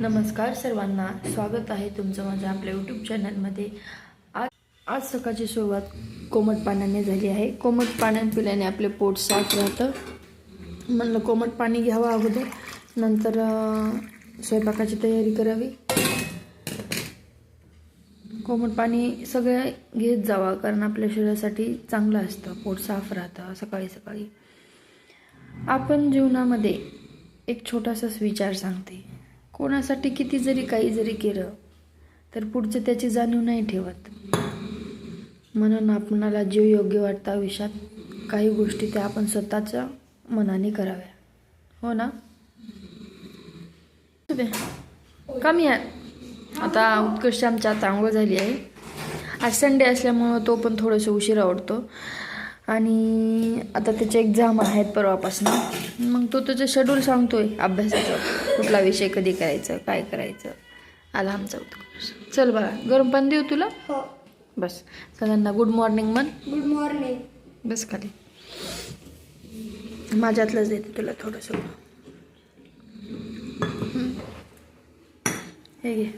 नमस्कार सर्वांना, स्वागत आहे तुमचं माझ्या आपल्या यूट्यूब चॅनलमध्ये। आज सकाळची सुरुवात कोमट पाण्याने झाली आहे। कोमट पाण्याने पिल्याने आपले पोट साफ राहतं। म्हणलं कोमट पाणी घ्यावं अगोदर, नंतर स्वयंपाकाची तयारी करावी। कोमट पाणी सगळं घेत जावं, कारण आपल्या शरीरासाठी चांगलं असतं, पोट साफ राहतं सकाळी सकाळी। आपण जीवनामध्ये एक छोटासाच विचार सांगते, कोणासाठी किती जरी काही जरी केलं तर पुढचं त्याची जाणीव नाही ठेवत। म्हणून आपणाला जे योग्य वाटतं आयुष्यात काही गोष्टी त्या आपण स्वतःच्या मनाने कराव्या, हो ना? कमी आहे आता। उत्कर्ष आमच्या आता आंघोळ झाली आहे। आज संडे असल्यामुळं तो पण थोडंसं उशिरा उठतो आणि आता त्याचे एक्झाम आहेत परवापासून। मग तो त्याचं शेड्यूल सांगतोय अभ्यासाचं, कुठला विषय कधी करायचं, काय करायचं। आला आमचा उत्कर्ष। चल बाळा, गरम पाणी देऊ तुला? हो। बस, सगळ्यांना गुड मॉर्निंग म्हण। Good morning. बस खाली, माझ्यातलंच देते तुला थोडंसं। हे घे।